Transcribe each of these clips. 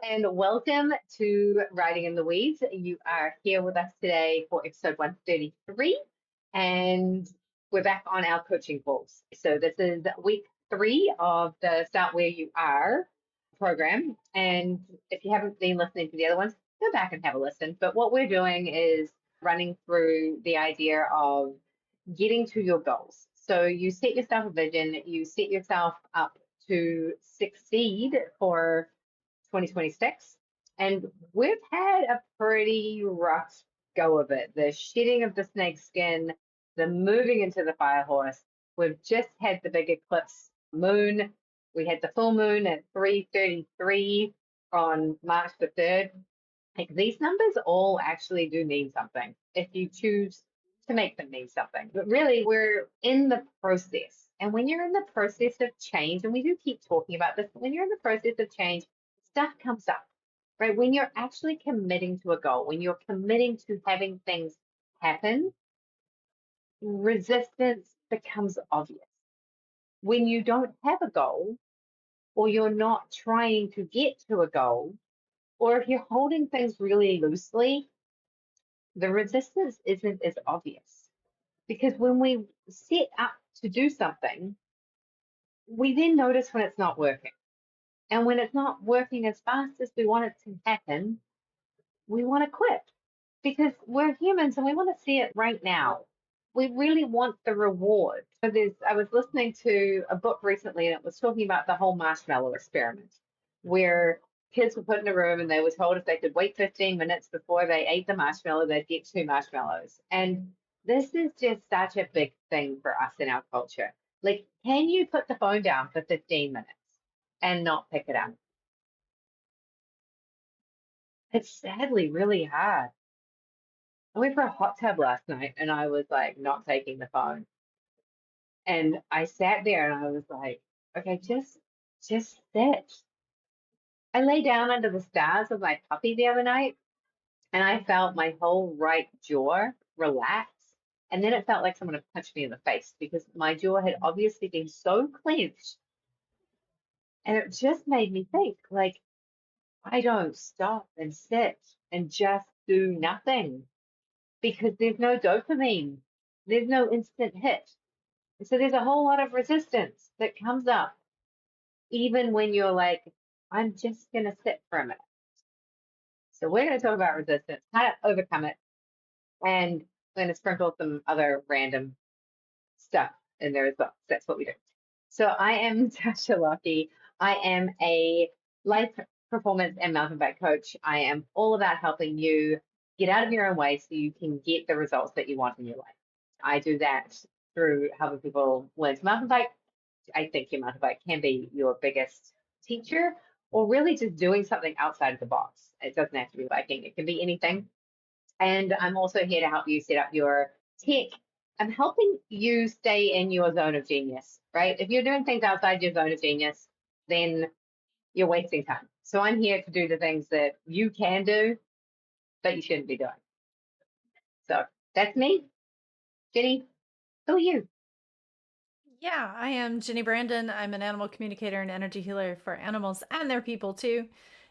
And welcome to Riding in the Weeds. You are here with us today for episode 133, and we're back on our coaching calls. So, this is week 3 of the Start Where You Are program. And if you haven't been listening to the other ones, go back and have a listen. But what we're doing is running through the idea of getting to your goals. So, you set yourself a vision, you set yourself up to succeed for 2026. And we've had a pretty rough go of it. The shedding of the snake skin, the moving into the fire horse. We've just had the big eclipse moon. We had the full moon at 3:33 on March the 3rd. Like, these numbers all actually do mean something if you choose to make them mean something. But really, we're in the process. And when you're in the process of change, and we do keep talking about this, when you're in the process of change, stuff comes up, right? When you're actually committing to a goal, when you're committing to having things happen, resistance becomes obvious. When you don't have a goal, or you're not trying to get to a goal, or if you're holding things really loosely, the resistance isn't as obvious. Because when we set up to do something, we then notice when it's not working. And when it's not working as fast as we want it to happen, we want to quit because we're humans and we want to see it right now. We really want the reward. So I was listening to a book recently and it was talking about the whole marshmallow experiment where kids were put in a room and they were told if they could wait 15 minutes before they ate the marshmallow, they'd get 2 marshmallows. And this is just such a big thing for us in our culture. Like, can you put the phone down for 15 minutes and not pick it up? It's sadly really hard. I went for a hot tub last night and I was like not taking the phone. And I sat there and I was like, okay, just sit. I lay down under the stars with my puppy the other night and I felt my whole right jaw relax. And then it felt like someone had punched me in the face because my jaw had obviously been so clenched. And it just made me think, like, I don't stop and sit and just do nothing because there's no dopamine. There's no instant hit. So there's a whole lot of resistance that comes up, even when you're like, I'm just going to sit for a minute. So we're going to talk about resistance, how to overcome it, and we're going to sprinkle some other random stuff in there as well. That's what we do. So I am Tasha Lockie. I am a life performance and mountain bike coach. I am all about helping you get out of your own way so you can get the results that you want in your life. I do that through helping people learn to mountain bike. I think your mountain bike can be your biggest teacher, or really just doing something outside of the box. It doesn't have to be biking, it can be anything. And I'm also here to help you set up your tech. I'm helping you stay in your zone of genius, right? If you're doing things outside your zone of genius, then you're wasting time. So I'm here to do the things that you can do, but you shouldn't be doing. So that's me. Jenny, who are you? Yeah, I am Jenny Brandon. I'm an animal communicator and energy healer for animals and their people too.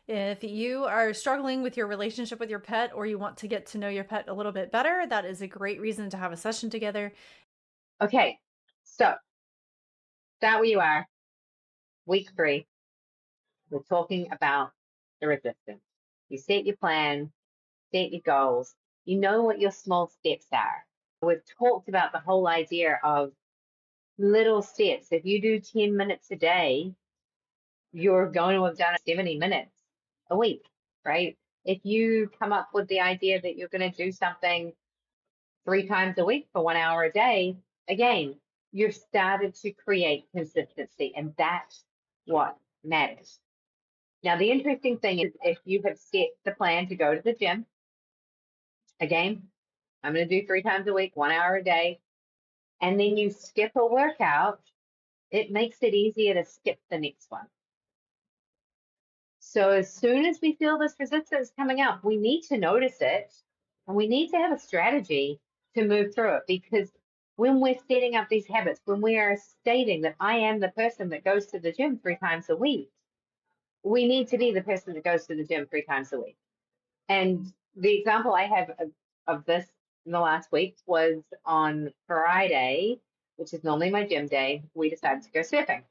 If you are struggling with your relationship with your pet or you want to get to know your pet a little bit better, that is a great reason to have a session together. Okay, so start where you are. Week 3. We're talking about the resistance. You set your plan, set your goals. You know what your small steps are. We've talked about the whole idea of little steps. If you do 10 minutes a day, you're going to have done 70 minutes a week, right? If you come up with the idea that you're going to do something 3 times a week for 1 hour a day, again, you've started to create consistency, and that's what matters. Now, the interesting thing is if you have set the plan to go to the gym, again, I'm going to do 3 times a week, 1 hour a day, and then you skip a workout, it makes it easier to skip the next one. So as soon as we feel this resistance coming up, we need to notice it and we need to have a strategy to move through it, because when we're setting up these habits, when we are stating that I am the person that goes to the gym 3 times a week, we need to be the person that goes to the gym 3 times a week. And the example I have of this in the last week was on Friday, which is normally my gym day. We decided to go surfing.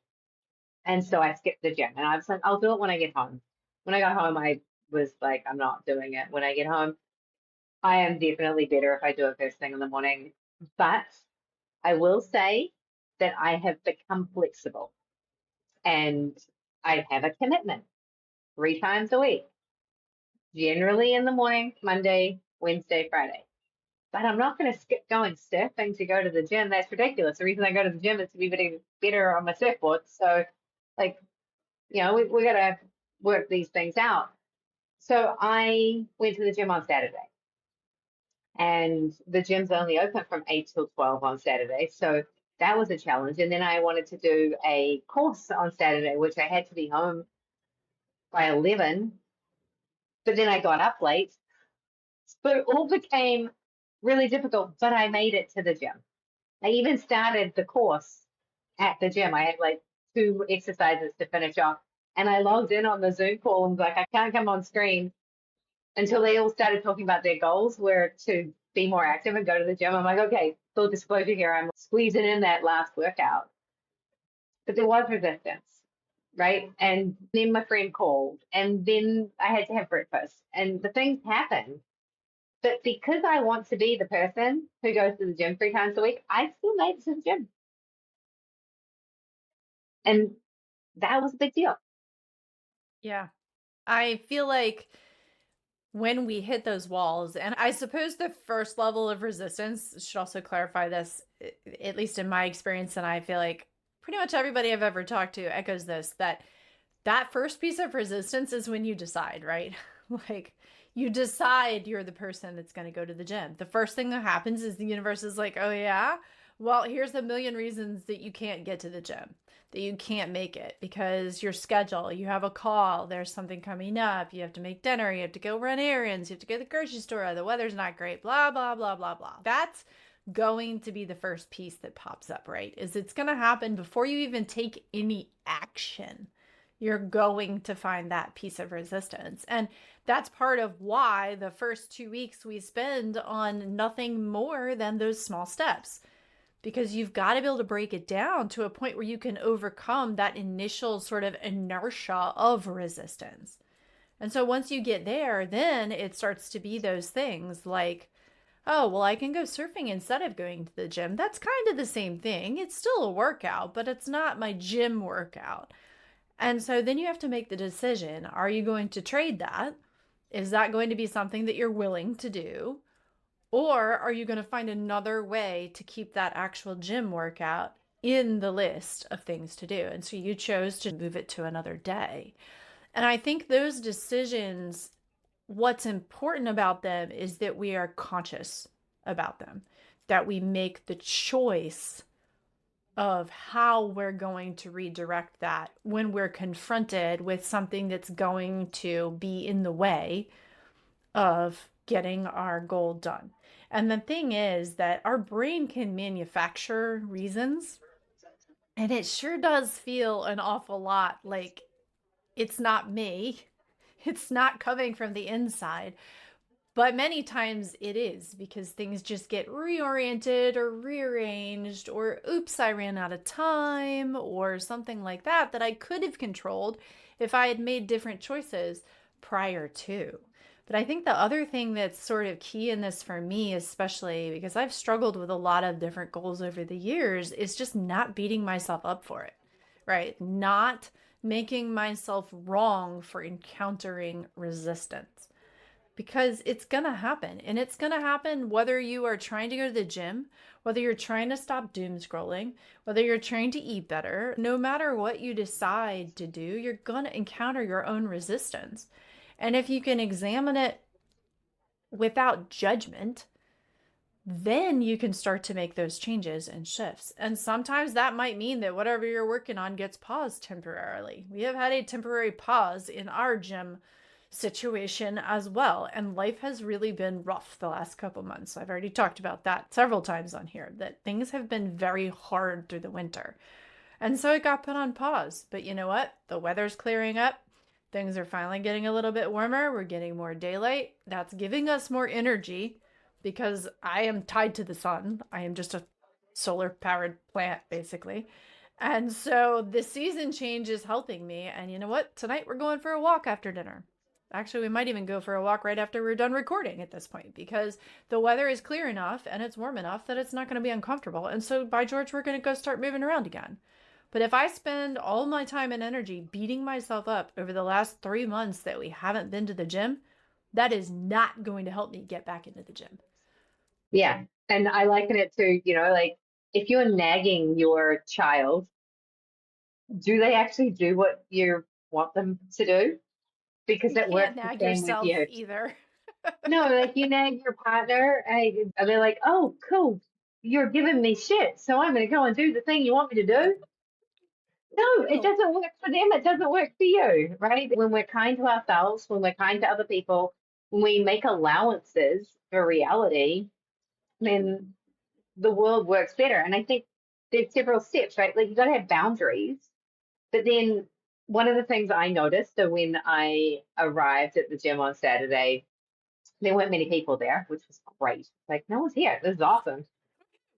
And so I skipped the gym and I was like, I'll do it when I get home. When I got home, I was like, I'm not doing it. When I get home, I am definitely better if I do it first thing in the morning. But I will say that I have become flexible and I have a commitment 3 times a week, generally in the morning, Monday, Wednesday, Friday. But I'm not going to skip going surfing to go to the gym. That's ridiculous. The reason I go to the gym is to be better on my surfboard. So, like, we got to work these things out. So I went to the gym on Saturday, and the gym's only open from 8 till 12 on Saturday. So that was a challenge. And then I wanted to do a course on Saturday, which I had to be home by 11. But then I got up late. So it all became really difficult, but I made it to the gym. I even started the course at the gym. I had like 2 exercises to finish off. And I logged in on the Zoom call and was like, I can't come on screen until they all started talking about their goals were to be more active and go to the gym. I'm like, okay, full disclosure here, I'm squeezing in that last workout. But there was resistance, right? And then my friend called, and then I had to have breakfast, and the things happen. But because I want to be the person who goes to the gym 3 times a week, I still made it to the gym. And that was a big deal. Yeah. I feel like when we hit those walls, and I suppose the first level of resistance should also clarify this, at least in my experience, and I feel like pretty much everybody I've ever talked to echoes this, that first piece of resistance is when you decide, right? Like you decide you're the person that's going to go to the gym. The first thing that happens is the universe is like, oh yeah, well, here's a million reasons that you can't get to the gym, that you can't make it because your schedule, you have a call, there's something coming up, you have to make dinner, you have to go run errands, you have to go to the grocery store, the weather's not great, blah, blah, blah, blah, blah. That's going to be the first piece that pops up, right? Is it's going to happen before you even take any action. You're going to find that piece of resistance. And that's part of why the first 2 weeks we spend on nothing more than those small steps, because you've got to be able to break it down to a point where you can overcome that initial sort of inertia of resistance. And so once you get there, then it starts to be those things like, oh, well, I can go surfing instead of going to the gym. That's kind of the same thing. It's still a workout, but it's not my gym workout. And so then you have to make the decision. Are you going to trade that? Is that going to be something that you're willing to do? Or are you going to find another way to keep that actual gym workout in the list of things to do? And so you chose to move it to another day. And I think those decisions, what's important about them is that we are conscious about them, that we make the choice of how we're going to redirect that when we're confronted with something that's going to be in the way of getting our goal done. And the thing is that our brain can manufacture reasons, and it sure does feel an awful lot like it's not me. It's not coming from the inside. But many times it is, because things just get reoriented or rearranged, or oops, I ran out of time, or something like that, that I could have controlled if I had made different choices prior to. But I think the other thing that's sort of key in this for me, especially because I've struggled with a lot of different goals over the years, is just not beating myself up for it, right? Not making myself wrong for encountering resistance, because it's going to happen. And it's going to happen whether you are trying to go to the gym, whether you're trying to stop doom scrolling, whether you're trying to eat better. No matter what you decide to do, you're going to encounter your own resistance. And if you can examine it without judgment, then you can start to make those changes and shifts. And sometimes that might mean that whatever you're working on gets paused temporarily. We have had a temporary pause in our gym situation as well. And life has really been rough the last couple months. I've already talked about that several times on here, that things have been very hard through the winter. And so it got put on pause. But you know what? The weather's clearing up. Things are finally getting a little bit warmer. We're getting more daylight. That's giving us more energy because I am tied to the sun. I am just a solar powered plant, basically. And so the season change is helping me. And you know what? Tonight we're going for a walk after dinner. Actually, we might even go for a walk right after we're done recording at this point because the weather is clear enough and it's warm enough that it's not going to be uncomfortable. And so, by George, we're going to go start moving around again. But if I spend all my time and energy beating myself up over the last 3 months that we haven't been to the gym, that is not going to help me get back into the gym. Yeah. And I liken it to, like if you're nagging your child, do they actually do what you want them to do? Because You it can't works the nag same with yourself you. either. No, like you nag your partner, and they're like, oh, cool, you're giving me shit, so I'm going to go and do the thing you want me to do. No, it No. doesn't work for them. It doesn't work for you, right? When we're kind to ourselves, when we're kind to other people, when we make allowances for reality, then the world works better. And I think there's several steps, right? Like you got to have boundaries. But then one of the things I noticed, so when I arrived at the gym on Saturday, there weren't many people there, which was great. Like no one's here. This is awesome.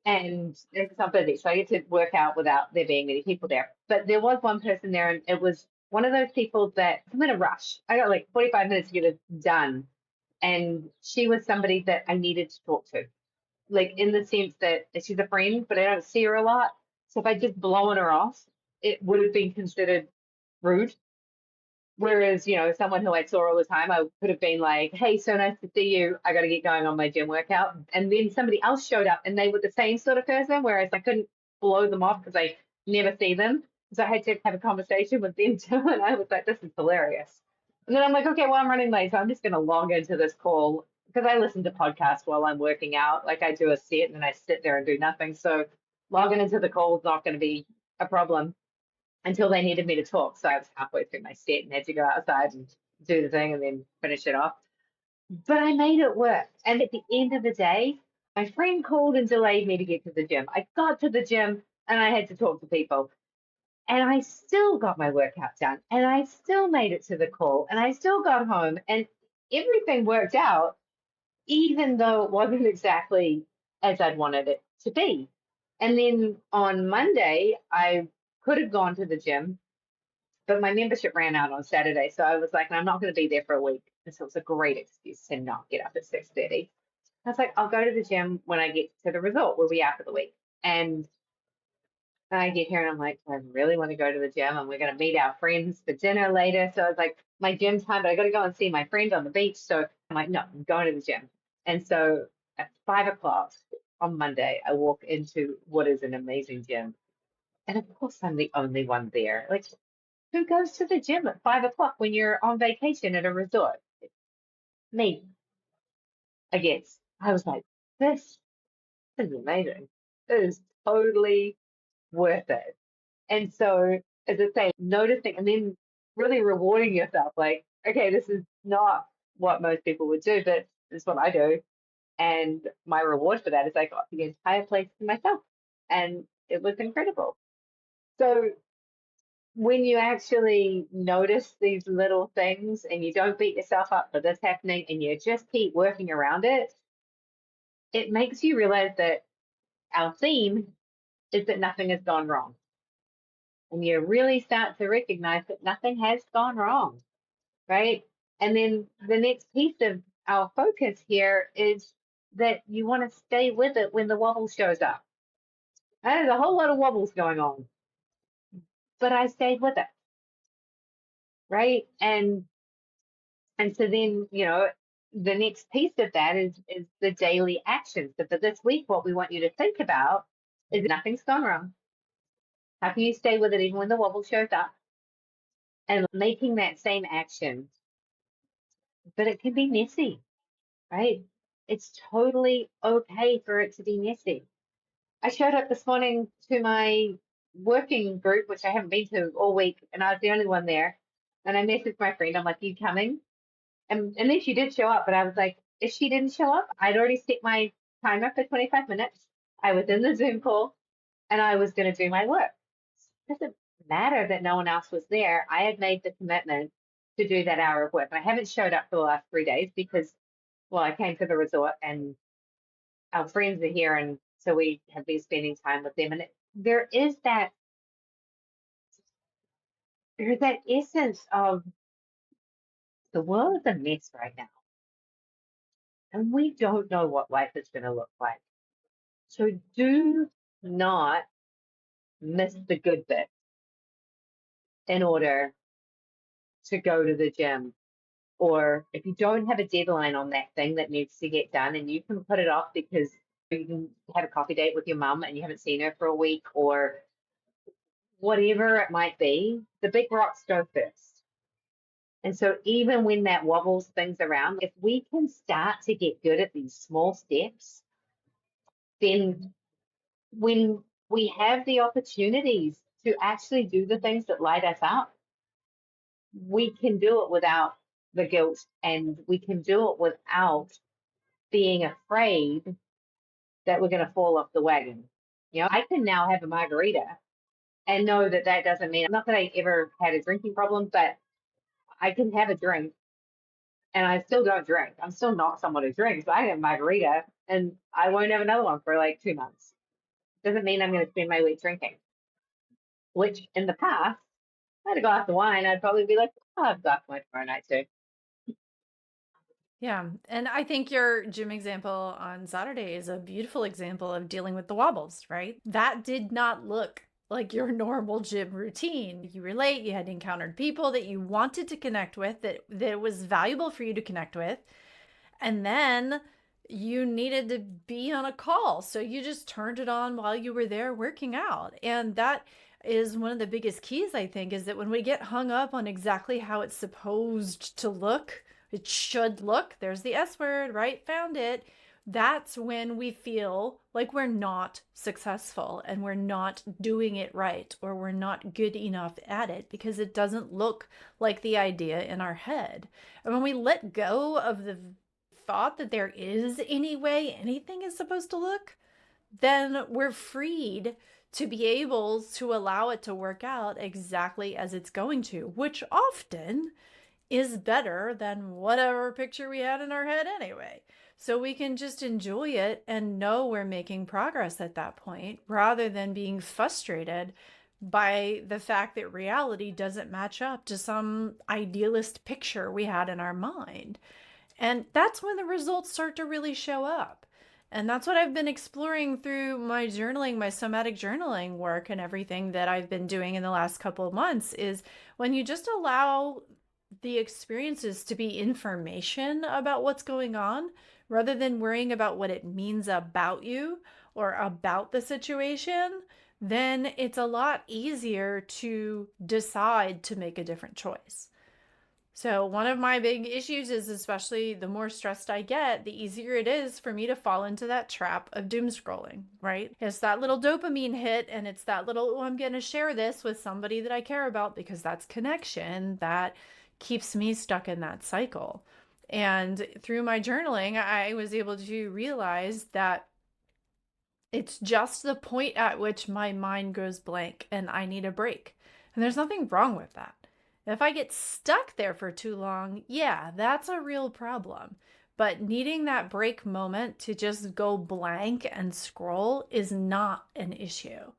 And it's not busy, so I get to work out without there being many people there. But there was one person there, and it was one of those people that I'm in a rush. I got like 45 minutes to get it done, and she was somebody that I needed to talk to, like in the sense that she's a friend, but I don't see her a lot. So if I just blown her off, it would have been considered rude. Whereas, someone who I saw all the time, I could have been like, hey, so nice to see you. I got to get going on my gym workout. And then somebody else showed up and they were the same sort of person, whereas I couldn't blow them off because I never see them. So I had to have a conversation with them too. And I was like, this is hilarious. And then I'm like, okay, well, I'm running late. So I'm just going to log into this call because I listen to podcasts while I'm working out. Like I do a set and then I sit there and do nothing. So logging into the call is not going to be a problem until they needed me to talk. So I was halfway through my set and had to go outside and do the thing and then finish it off. But I made it work. And at the end of the day, my friend called and delayed me to get to the gym. I got to the gym and I had to talk to people. And I still got my workout done. And I still made it to the call. And I still got home. And everything worked out, even though it wasn't exactly as I'd wanted it to be. And then on Monday, I could have gone to the gym, but my membership ran out on Saturday, so I was like, I'm not going to be there for a week. And so it was a great excuse to not get up at 6:30. I was like, I'll go to the gym when I get to the resort. We'll be out for the week. And I get here and I'm like, I really want to go to the gym and we're going to meet our friends for dinner later. So I was like, my gym time, but I got to go and see my friend on the beach. So I'm like, no, I'm going to the gym. And so at 5 o'clock on Monday, I walk into what is an amazing gym. And of course, I'm the only one there. Like, who goes to the gym at 5 o'clock when you're on vacation at a resort? Me, I guess. I was like, this is amazing. It is totally worth it. And so, as I say, noticing and then really rewarding yourself, like, okay, this is not what most people would do, but this is what I do. And my reward for that is I got the entire place to myself. And it was incredible. So when you actually notice these little things and you don't beat yourself up for this happening and you just keep working around it, it makes you realize that our theme is that nothing has gone wrong. And you really start to recognize that nothing has gone wrong, right? And then the next piece of our focus here is that you want to stay with it when the wobble shows up. There's a whole lot of wobbles going on, but I stayed with it, right? And so then, the next piece of that is the daily actions. So for this week, what we want you to think about is nothing's gone wrong. How can you stay with it even when the wobble shows up? And making that same action, but it can be messy, right? It's totally okay for it to be messy. I showed up this morning to my working group, which I haven't been to all week, and I was the only one there. And I messaged my friend, I'm like, you coming? And then she did show up, but I was like, if she didn't show up, I'd already set my timer for 25 minutes. I was in the Zoom call and I was going to do my work. It doesn't matter that no one else was there. I had made the commitment to do that hour of work. I haven't showed up for the last 3 days because, well, I came to the resort and our friends are here, and so we have been spending time with them. And there is that there's that essence of the world is a mess right now, and we don't know what life is going to look like. So do not miss the good bit in order to go to the gym. Or if you don't have a deadline on that thing that needs to get done and you can put it off because you can have a coffee date with your mum and you haven't seen her for a week or whatever it might be, the big rocks go first. And so even when that wobbles things around, if we can start to get good at these small steps, then when we have the opportunities to actually do the things that light us up, we can do it without the guilt and we can do it without being afraid that we're going to fall off the wagon. I can now have a margarita and know that that doesn't mean, not that I ever had a drinking problem, but I can have a drink and I still don't drink. I'm still not someone who drinks, but I have a margarita and I won't have another one for like 2 months. Doesn't mean I'm going to spend my week drinking, which in the past, I had a glass of wine, I'd probably be like, oh, I've got one tomorrow night too. Yeah. And I think your gym example on Saturday is a beautiful example of dealing with the wobbles, right? That did not look like your normal gym routine. You were late, you had encountered people that you wanted to connect with, that was valuable for you to connect with. And then you needed to be on a call. So you just turned it on while you were there working out. And that is one of the biggest keys, I think, is that when we get hung up on exactly how it's supposed to look, it should look, there's the S word, right? Found it. That's when we feel like we're not successful and we're not doing it right or we're not good enough at it because it doesn't look like the idea in our head. And when we let go of the thought that there is any way anything is supposed to look, then we're freed to be able to allow it to work out exactly as it's going to, which often is better than whatever picture we had in our head anyway. So we can just enjoy it and know we're making progress at that point rather than being frustrated by the fact that reality doesn't match up to some idealist picture we had in our mind. And that's when the results start to really show up. And that's what I've been exploring through my journaling, my somatic journaling work and everything that I've been doing in the last couple of months is when you just allow the experiences to be information about what's going on rather than worrying about what it means about you or about the situation, then it's a lot easier to decide to make a different choice. So one of my big issues is, especially the more stressed I get, the easier it is for me to fall into that trap of doom scrolling, right? It's that little dopamine hit and it's that little, oh, I'm going to share this with somebody that I care about because that's connection that keeps me stuck in that cycle. And through my journaling, I was able to realize that it's just the point at which my mind goes blank and I need a break. And there's nothing wrong with that. If I get stuck there for too long, yeah, that's a real problem. But needing that break moment to just go blank and scroll is not an issue.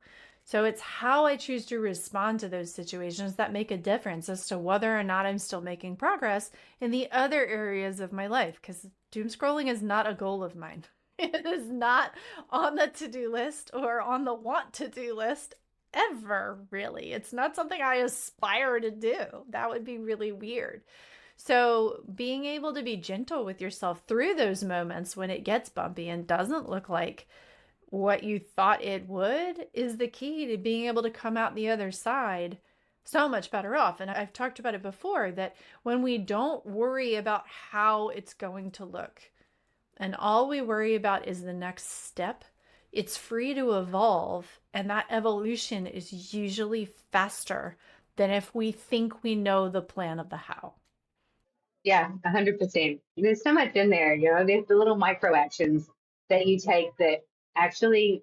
So it's how I choose to respond to those situations that make a difference as to whether or not I'm still making progress in the other areas of my life. Because doom scrolling is not a goal of mine. It is not on the to-do list or on the want to-do list ever, really. It's not something I aspire to do. That would be really weird. So, being able to be gentle with yourself through those moments when it gets bumpy and doesn't look like what you thought it would is the key to being able to come out the other side so much better off. And I've talked about it before that when we don't worry about how it's going to look, and all we worry about is the next step, it's free to evolve. And that evolution is usually faster than if we think we know the plan of the how. Yeah, 100%. There's so much in there, there's the little micro actions that you take that actually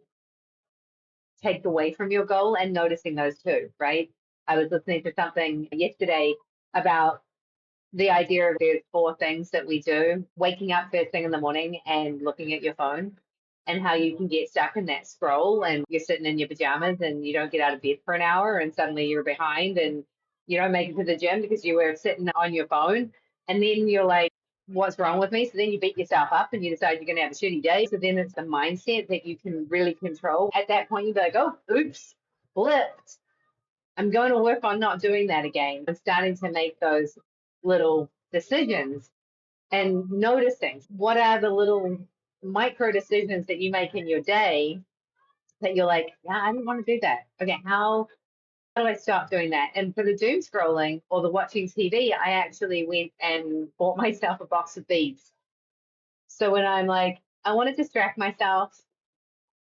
take away from your goal and noticing those too, right? I was listening to something yesterday about the idea of there's four things that we do, waking up first thing in the morning and looking at your phone, and how you can get stuck in that scroll and you're sitting in your pajamas and you don't get out of bed for an hour and suddenly you're behind and you don't make it to the gym because you were sitting on your phone. And then you're like, what's wrong with me? So then you beat yourself up and you decide you're going to have a shitty day. So then it's the mindset that you can really control. At that point, you'd be like, oh, oops, flipped. I'm going to work on not doing that again. I'm starting to make those little decisions and noticing what are the little micro decisions that you make in your day that you're like, yeah, I don't want to do that. Okay, how do I stop doing that? And for the doom scrolling or the watching TV, I actually went and bought myself a box of beads. So when I'm like, I want to distract myself,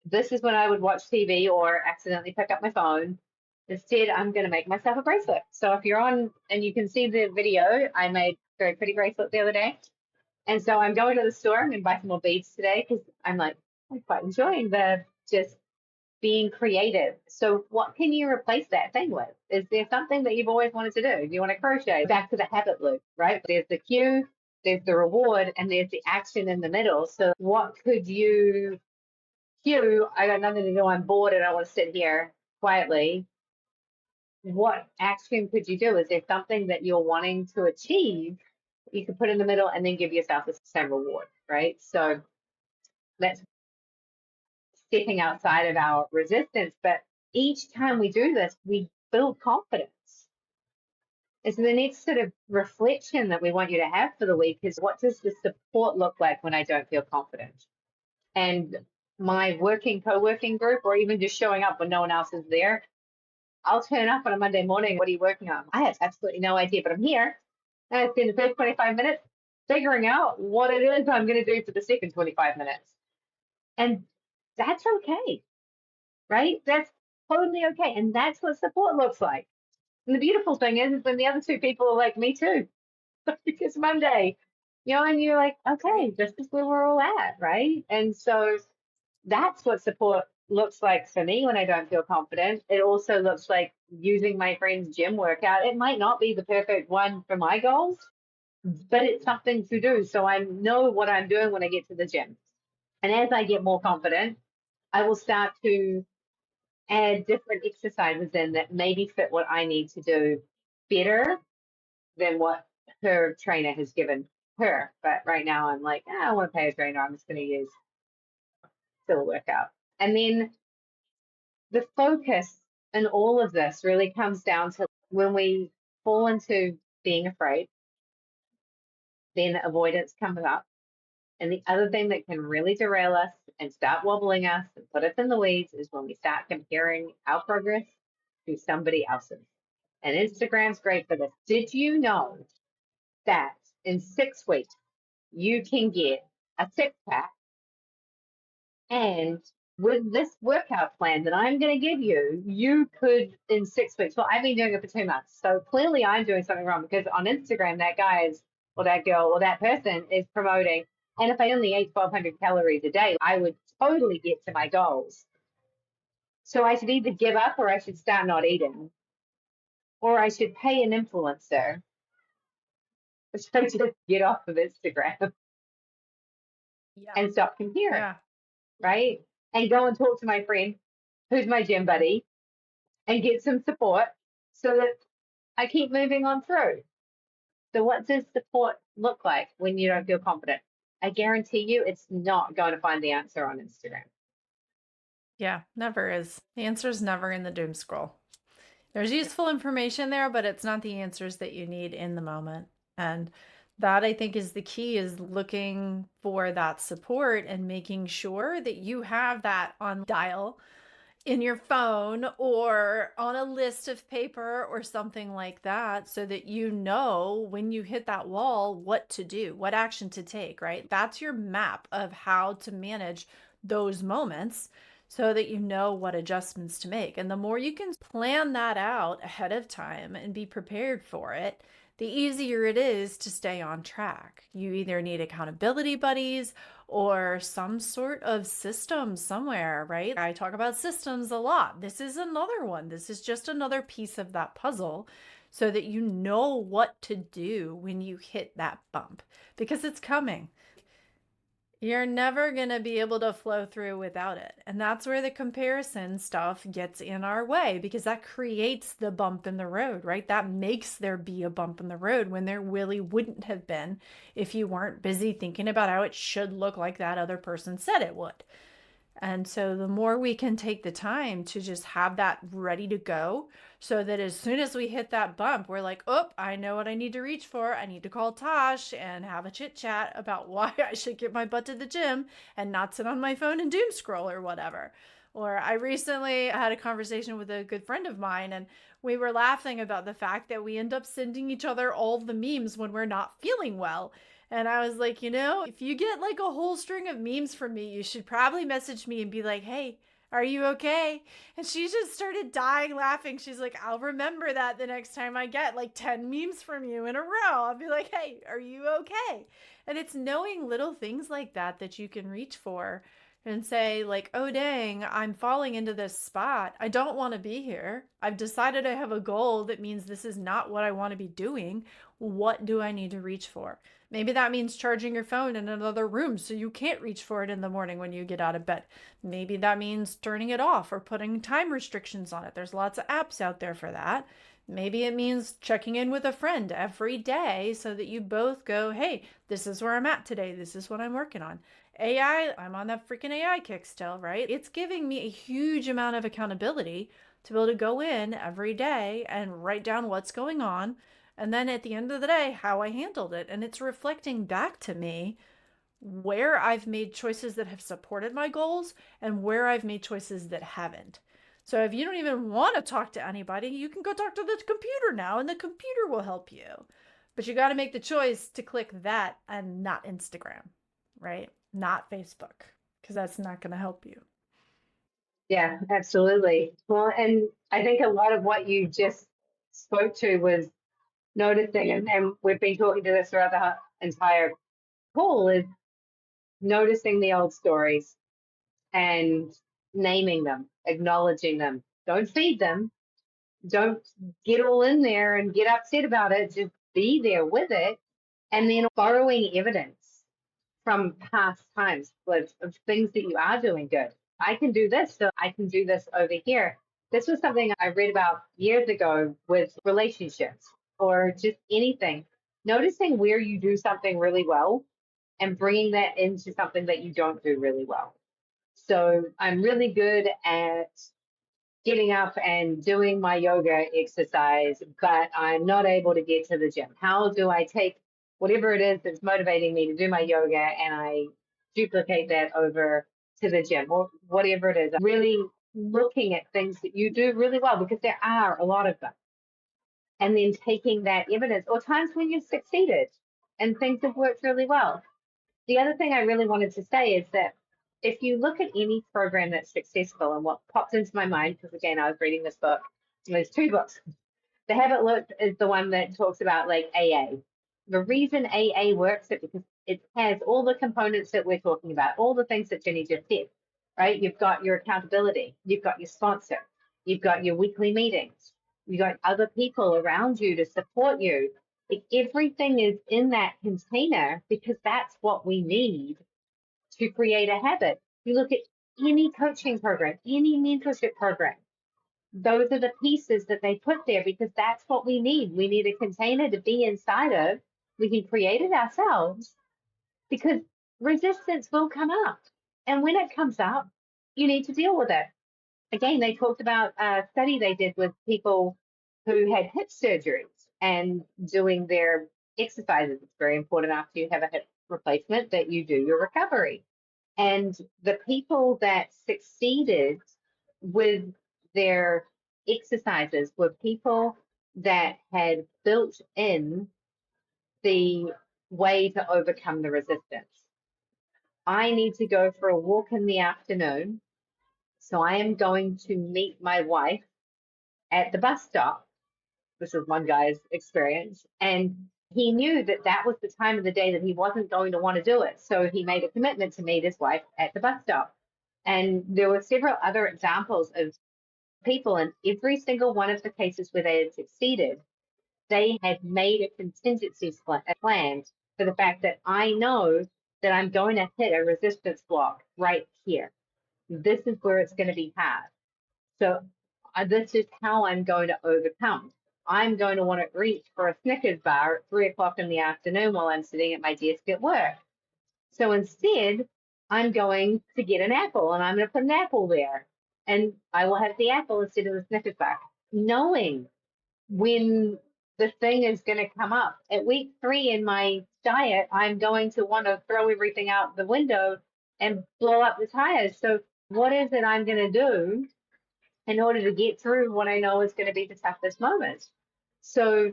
this is when I would watch TV or accidentally pick up my phone. Instead, I'm going to make myself a bracelet. So if you're on and you can see the video, I made a very pretty bracelet the other day. And so I'm going to the store. I'm going to buy some more beads today because I'm like, I'm quite enjoying the just being creative. So what can you replace that thing with? Is there something that you've always wanted to do? Do you want to crochet? Back to the habit loop, right? There's the cue, there's the reward, and there's the action in the middle. So what could you cue? I got nothing to do. I'm bored and I want to sit here quietly. What action could you do? Is there something that you're wanting to achieve you could put in the middle and then give yourself the same reward, right? So that's stepping outside of our resistance. But each time we do this, we build confidence. And so the next sort of reflection that we want you to have for the week is what does the support look like when I don't feel confident? And my co-working group, or even just showing up when no one else is there, I'll turn up on a Monday morning. What are you working on? I have absolutely no idea, but I'm here. And I spend the first 25 minutes figuring out what it is I'm going to do for the second 25 minutes. And that's okay, right? That's totally okay. And that's what support looks like. And the beautiful thing is when the other two people are like, me too, because Monday, and you're like, okay, Right. this is where we're all at, right? And so that's what support looks like for me when I don't feel confident. It also looks like using my friend's gym workout. It might not be the perfect one for my goals, but it's something to do. So I know what I'm doing when I get to the gym. And as I get more confident, I will start to add different exercises in that maybe fit what I need to do better than what her trainer has given her. But right now I'm like, I don't want to pay a trainer. I'm just going to use still workout. And then the focus in all of this really comes down to when we fall into being afraid, then avoidance comes up. And the other thing that can really derail us and start wobbling us and put us in the weeds is when we start comparing our progress to somebody else's. And Instagram's great for this. Did you know that in 6 weeks you can get a six pack? And with this workout plan that I'm going to give you, you could in 6 weeks. Well, I've been doing it for 2 months. So clearly I'm doing something wrong because on Instagram, that guy is, or that girl, or that person is promoting. And if I only ate 1,200 calories a day, I would totally get to my goals. So I should either give up or I should start not eating, or I should pay an influencer, or should I just get off of Instagram Yeah. and stop comparing, Yeah. right? And go and talk to my friend who's my gym buddy and get some support so that I keep moving on through. So, what does support look like when you don't feel confident? I guarantee you it's not going to find the answer on Instagram. Yeah. Never is. The answer is never in the doom scroll. There's useful information there, but it's not the answers that you need in the moment. And that I think is the key is looking for that support and making sure that you have that on dial in your phone or on a list of paper or something like that so that you know when you hit that wall what to do, what action to take, right? That's your map of how to manage those moments so that you know what adjustments to make. And the more you can plan that out ahead of time and be prepared for it, the easier it is to stay on track. You either need accountability buddies or some sort of system somewhere, right? I talk about systems a lot. This is another one. This is just another piece of that puzzle so that you know what to do when you hit that bump, because it's coming. You're never going to be able to flow through without it. And that's where the comparison stuff gets in our way, because that creates the bump in the road, right? That makes there be a bump in the road when there really wouldn't have been if you weren't busy thinking about how it should look like that other person said it would. And so the more we can take the time to just have that ready to go, so that as soon as we hit that bump, we're like, oh, I know what I need to reach for. I need to call Tosh and have a chit chat about why I should get my butt to the gym and not sit on my phone and doom scroll or whatever. Or I recently had a conversation with a good friend of mine, and we were laughing about the fact that we end up sending each other all the memes when we're not feeling well. And I was like, if you get like a whole string of memes from me, you should probably message me and be like, hey, are you okay? And she just started dying laughing. She's like, I'll remember that the next time I get like 10 memes from you in a row. I'll be like, hey, are you okay? And it's knowing little things like that that you can reach for and say, like, oh, dang, I'm falling into this spot. I don't want to be here. I've decided I have a goal that means this is not what I want to be doing. What do I need to reach for? Maybe that means charging your phone in another room so you can't reach for it in the morning when you get out of bed. Maybe that means turning it off or putting time restrictions on it. There's lots of apps out there for that. Maybe it means checking in with a friend every day so that you both go, hey, this is where I'm at today. This is what I'm working on. AI, I'm on that freaking AI kick still, right? It's giving me a huge amount of accountability to be able to go in every day and write down what's going on. And then at the end of the day, how I handled it. And it's reflecting back to me where I've made choices that have supported my goals and where I've made choices that haven't. So if you don't even want to talk to anybody, you can go talk to the computer now, and the computer will help you. But you got to make the choice to click that and not Instagram, right? Not Facebook, because that's not going to help you. Yeah, absolutely. Well, and I think a lot of what you just spoke to was noticing, and we've been talking to this throughout the entire call, is noticing the old stories and naming them, acknowledging them. Don't feed them. Don't get all in there and get upset about it. Just be there with it. And then borrowing evidence from past times of things that you are doing good. I can do this, so I can do this over here. This was something I read about years ago with relationships or just anything. Noticing where you do something really well and bringing that into something that you don't do really well. So I'm really good at getting up and doing my yoga exercise, but I'm not able to get to the gym. How do I take whatever it is that's motivating me to do my yoga and I duplicate that over to the gym or whatever it is? Really looking at things that you do really well because there are a lot of them. And then taking that evidence or times when you've succeeded and things have worked really well. The other thing I really wanted to say is that if you look at any program that's successful, and what popped into my mind, because again, I was reading this book, there's two books. The Habit Loop is the one that talks about like AA. The reason AA works is because it has all the components that we're talking about, all the things that Jenny just said, right? You've got your accountability, you've got your sponsor, you've got your weekly meetings, you've got other people around you to support you. Like everything is in that container because that's what we need to create a habit. You look at any coaching program, any mentorship program, those are the pieces that they put there because that's what we need. We need a container to be inside of. We can create it ourselves because resistance will come up. And when it comes up, you need to deal with it. Again, they talked about a study they did with people who had hip surgeries and doing their exercises. It's very important after you have a hip replacement that you do your recovery. And the people that succeeded with their exercises were people that had built in the way to overcome the resistance. I need to go for a walk in the afternoon, so I am going to meet my wife at the bus stop. This is one guy's experience. And he knew that that was the time of the day that he wasn't going to want to do it. So he made a commitment to meet his wife at the bus stop. And there were several other examples of people in every single one of the cases where they had succeeded. they have made a contingency plan for the fact that I know that I'm going to hit a resistance block right here. This is where it's going to be hard. So this is how I'm going to overcome. I'm going to want to reach for a Snickers bar at 3 o'clock in the afternoon while I'm sitting at my desk at work. So instead, I'm going to get an apple and I'm going to put an apple there. And I will have the apple instead of the Snickers bar. Knowing when the thing is going to come up. At week 3 in my diet, I'm going to want to throw everything out the window and blow up the tires. So, what is it I'm going to do in order to get through what I know is going to be the toughest moment? So,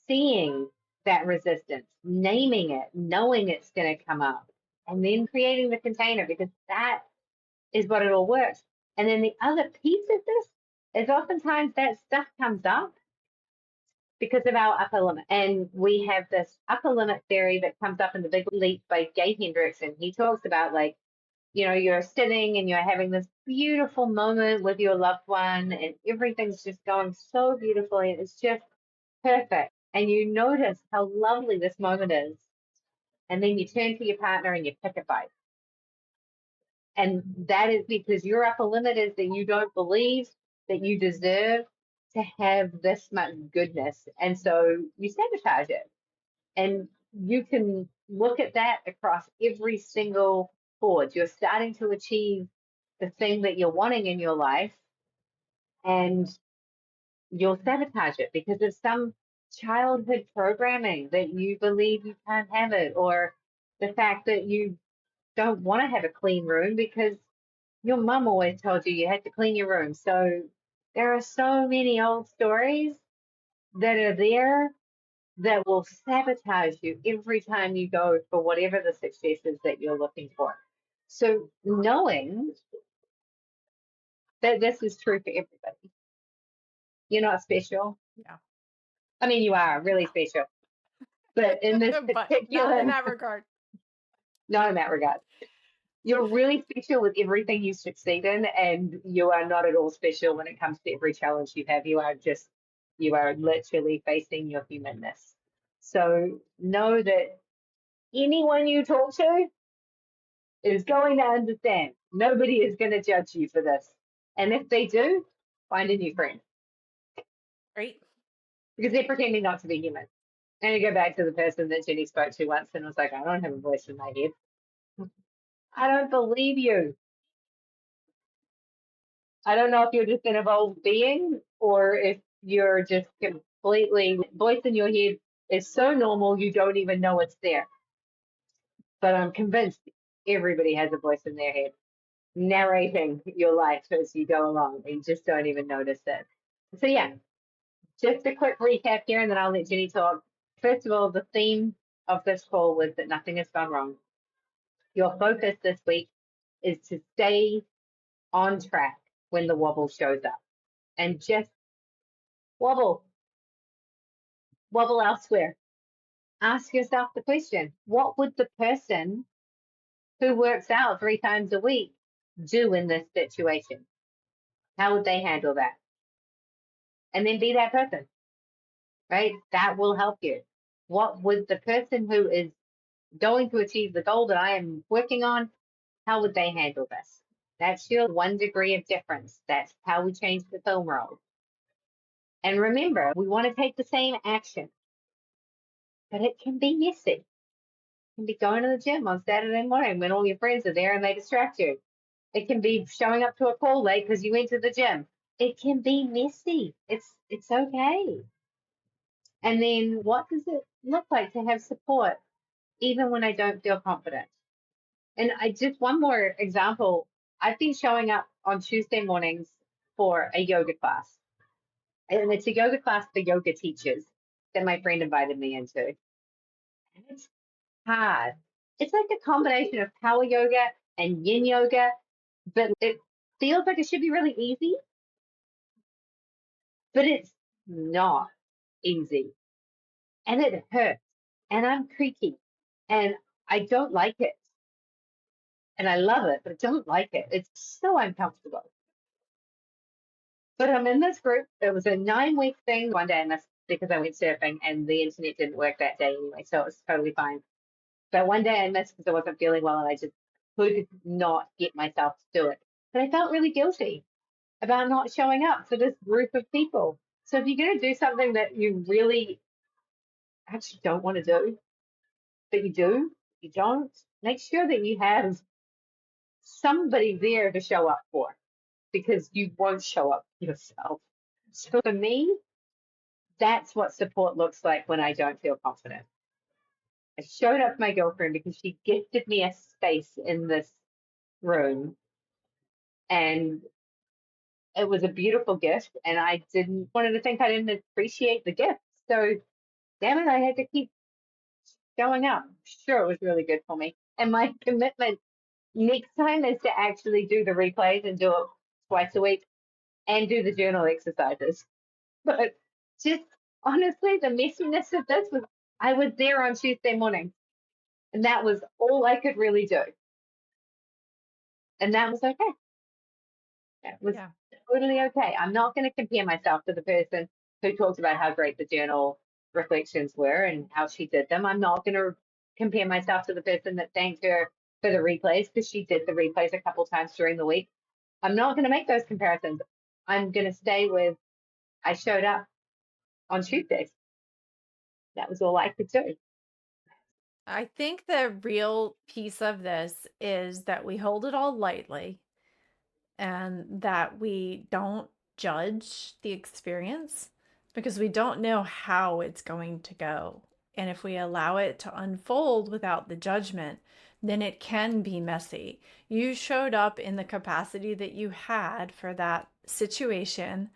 seeing that resistance, naming it, knowing it's going to come up, and then creating the container because that is what it all works. And then the other piece of this is oftentimes that stuff comes up because of our upper limit. And we have this upper limit theory that comes up in the Big Leap by Gay Hendricks. And he talks about like, you're sitting and you're having this beautiful moment with your loved one and everything's just going so beautifully and it's just perfect. And you notice how lovely this moment is. And then you turn to your partner and you pick a fight. And that is because your upper limit is that you don't believe that you deserve to have this much goodness. And so you sabotage it. And you can look at that across every single board. You're starting to achieve the thing that you're wanting in your life, and you'll sabotage it because of some childhood programming that you believe you can't have it, or the fact that you don't want to have a clean room because your mum always told you you had to clean your room. So there are so many old stories that are there that will sabotage you every time you go for whatever the success is that you're looking for. So knowing that this is true for everybody, you're not special. Yeah. I mean, you are really special, but in this But not in particular, that regard. not in that regard, you're really special with everything you succeed in, and you are not at all special when it comes to every challenge you have. You are literally facing your humanness. So know that anyone you talk to is going to understand. Nobody is going to judge you for this. And if they do, find a new friend Right? because they're pretending not to be human. And you go back to the person that Jenny spoke to once and was like, I don't have a voice in my head. I don't believe you. I don't know if you're just an evolved being or if you're just completely voice in your head is so normal you don't even know it's there. But I'm convinced everybody has a voice in their head narrating your life as you go along and you just don't even notice it. So yeah, just a quick recap here and then I'll let Jenny talk. First of all, the theme of this call was that nothing has gone wrong. Your focus this week is to stay on track when the wobble shows up and just wobble, wobble elsewhere. Ask yourself the question, what would the person who works out 3 times a week do in this situation? How would they handle that? And then be that person, right? That will help you. What would the person who is going to achieve the goal that I am working on, how would they handle this? That's your 1 degree of difference. That's how we change the film roll. And remember, we want to take the same action, but it can be messy. It can be going to the gym on Saturday morning when all your friends are there and they distract you. It can be showing up to a call late because you went to the gym. It can be messy. It's okay. And then what does it look like to have support even when I don't feel confident? And I just one more example. I've been showing up on Tuesday mornings for a yoga class. And it's a yoga class for yoga teachers that my friend invited me into. And it's hard. It's like a combination of power yoga and yin yoga, but it feels like it should be really easy, but it's not easy. And it hurts. And I'm creaky. And I don't like it. And I love it, but I don't like it. It's so uncomfortable. But I'm in this group. It was a 9 week thing. One day I missed because I went surfing and the internet didn't work that day anyway, so it was totally fine. But one day I missed because I wasn't feeling well and I just could not get myself to do it. But I felt really guilty about not showing up for this group of people. So if you're going to do something that you really actually don't want to do, but you do, you don't, make sure that you have somebody there to show up for because you won't show up yourself. So for me, that's what support looks like when I don't feel confident. I showed up for my girlfriend because she gifted me a space in this room and it was a beautiful gift and I didn't wanted to think I didn't appreciate the gift. So damn it, I had to keep showing up. Sure, it was really good for me. And my commitment next time is to actually do the replays and do it twice a week and do the journal exercises. But just honestly, the messiness of this was I was there on Tuesday morning and that was all I could really do. And that was okay. That was Yeah. totally okay. I'm not going to compare myself to the person who talked about how great the journal reflections were and how she did them. I'm not going to compare myself to the person that thanked her for the replays because she did the replays a couple times during the week. I'm not going to make those comparisons. I'm going to stay with I showed up on Tuesdays. That was all I could do. I think the real piece of this is that we hold it all lightly and that we don't judge the experience because we don't know how it's going to go. And if we allow it to unfold without the judgment, then it can be messy. You showed up in the capacity that you had for that situation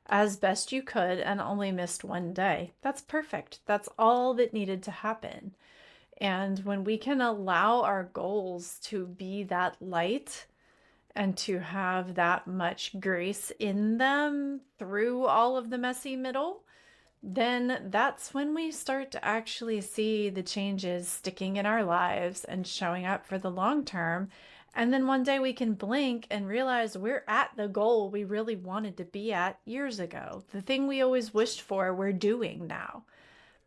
as best you could and only missed one day. That's perfect. That's all that needed to happen. And when we can allow our goals to be that light and to have that much grace in them through all of the messy middle, then that's when we start to actually see the changes sticking in our lives and showing up for the long term. And then one day we can blink and realize we're at the goal we really wanted to be at years ago. The thing we always wished for, we're doing now.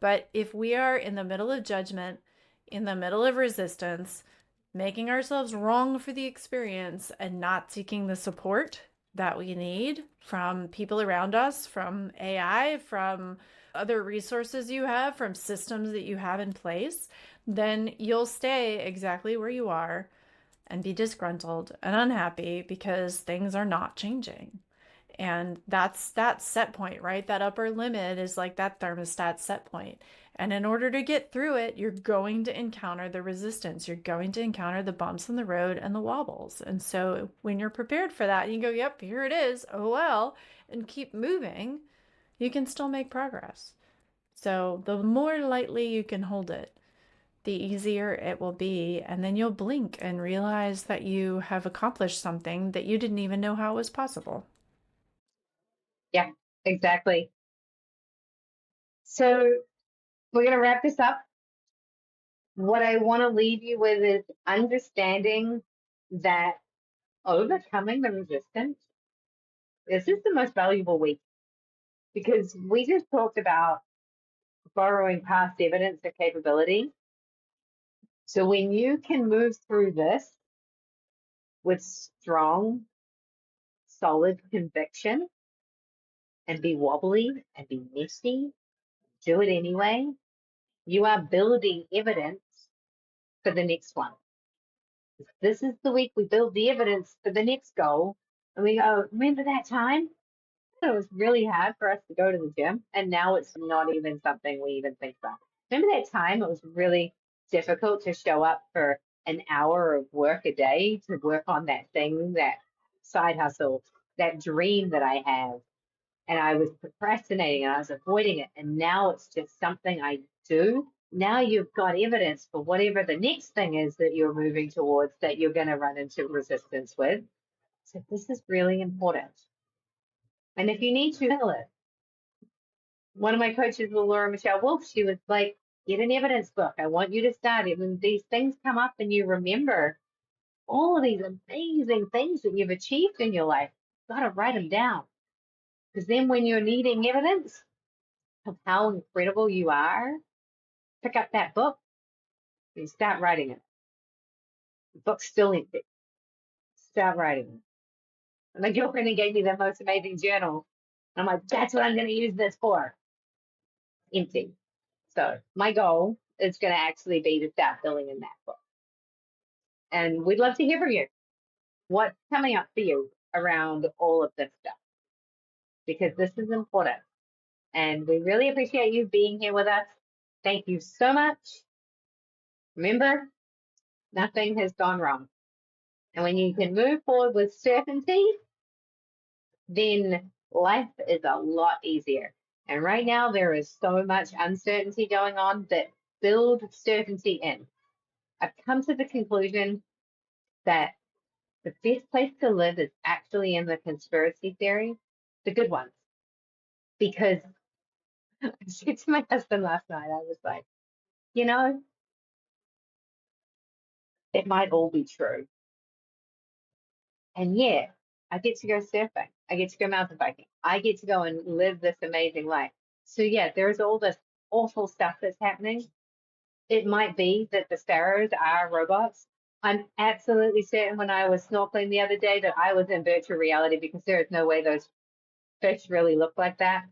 But if we are in the middle of judgment, in the middle of resistance, making ourselves wrong for the experience and not seeking the support that we need from people around us, from AI, from other resources you have, from systems that you have in place, then you'll stay exactly where you are and be disgruntled and unhappy because things are not changing. And that's that set point, right? That upper limit is like that thermostat set point. And in order to get through it, you're going to encounter the resistance. You're going to encounter the bumps in the road and the wobbles. And so when you're prepared for that, and you go, yep, here it is. Oh, well, and keep moving, you can still make progress. So the more lightly you can hold it, the easier it will be. And then you'll blink and realize that you have accomplished something that you didn't even know how was possible. Yeah, exactly. So we're going to wrap this up. What I want to leave you with is understanding that overcoming the resistance, this is the most valuable week because we just talked about borrowing past evidence of capability. So when you can move through this with strong, solid conviction and be wobbly and be messy, do it anyway, you are building evidence for the next one. This is the week we build the evidence for the next goal. And we go, remember that time? It was really hard for us to go to the gym, and now it's not even something we even think about. Remember that time it was really difficult to show up for an hour of work a day to work on that thing, that side hustle, that dream that I have, and I was procrastinating and I was avoiding it, and now it's just something I do. Now you've got evidence for whatever the next thing is that you're moving towards that you're going to run into resistance with. So this is really important. And if you need to handle it, one of my coaches, Laura Michelle Wolf, she was like, get an evidence book. I want you to start it. When these things come up and you remember all of these amazing things that you've achieved in your life, you've got to write them down. Because then when you're needing evidence of how incredible you are, pick up that book and start writing it. The book's still empty. Start writing it. And my girlfriend gave me the most amazing journal. And I'm like, that's what I'm going to use this for. Empty. So my goal is going to actually be to start filling in that book. And we'd love to hear from you. What's coming up for you around all of this stuff? Because this is important. And we really appreciate you being here with us. Thank you so much. Remember, nothing has gone wrong. And when you can move forward with certainty, then life is a lot easier. And right now, there is so much uncertainty going on that build certainty in. I've come to the conclusion that the best place to live is actually in the conspiracy theory, the good ones. Because I said to my husband last night, I was like, you know, it might all be true. And yet, I get to go surfing. I get to go mountain biking. I get to go and live this amazing life. So, yeah, there's all this awful stuff that's happening. It might be that the sparrows are robots. I'm absolutely certain when I was snorkeling the other day that I was in virtual reality because there is no way those fish really look like that.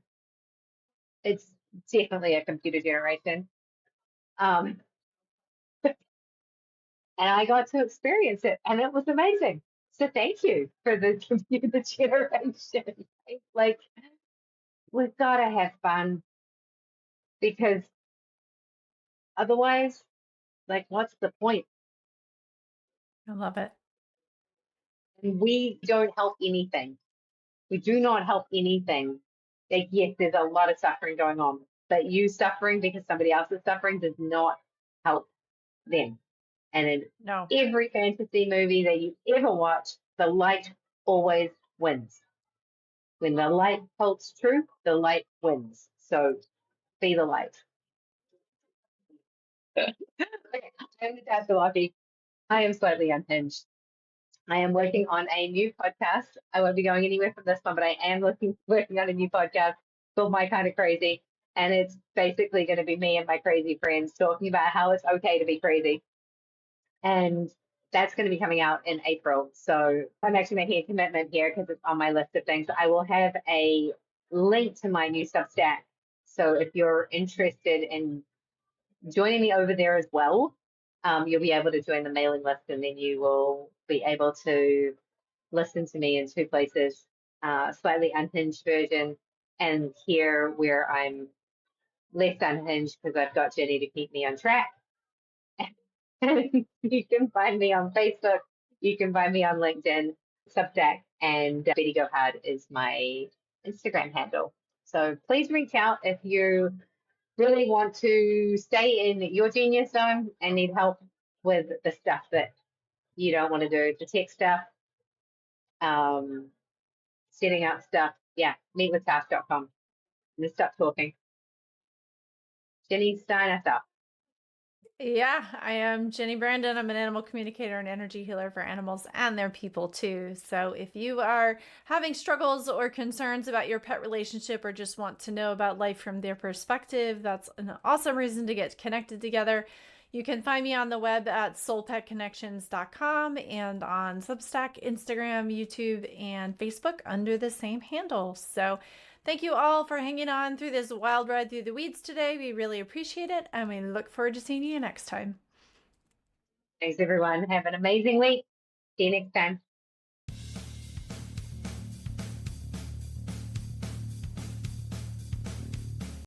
It's definitely a computer generation. Um, and I got to experience it, and it was amazing. So thank you for the computer generation. Like, we've got to have fun because otherwise, like, what's the point? I love it. And we don't help anything. We do not help anything. Like, yes, there's a lot of suffering going on, but you suffering because somebody else is suffering does not help them. And in No. every fantasy movie that you ever watch, the light always wins. When the light holds true, the light wins. So be the light. Okay, I'm Natasha Lucky. I am slightly unhinged. I am working on a new podcast. I won't be going anywhere from this one, but I am working on a new podcast called My Kind of Crazy. And it's basically going to be me and my crazy friends talking about how it's okay to be crazy. And that's going to be coming out in April. So I'm actually making a commitment here because it's on my list of things. I will have a link to my new Substack. So if you're interested in joining me over there as well, you'll be able to join the mailing list and then you will be able to listen to me in two places, slightly unhinged version and here where I'm less unhinged because I've got Jenny to keep me on track. You can find me on Facebook. You can find me on LinkedIn, Substack, and Betty Go Hard is my Instagram handle. So please reach out if you really want to stay in your genius zone and need help with the stuff that you don't want to do, the tech stuff, um, setting up stuff. Yeah, meetwithtask.com. I'm going to stop talking. Jenny, sign us up. Yeah, I am Jenny Brandon. I'm an animal communicator and energy healer for animals and their people too. So if you are having struggles or concerns about your pet relationship or just want to know about life from their perspective, that's an awesome reason to get connected together. You can find me on the web at soulpetconnections.com and on Substack, Instagram, YouTube, and Facebook under the same handle. So thank you all for hanging on through this wild ride through the weeds today. We really appreciate it, and we look forward to seeing you next time. Thanks, everyone. Have an amazing week. See you next time.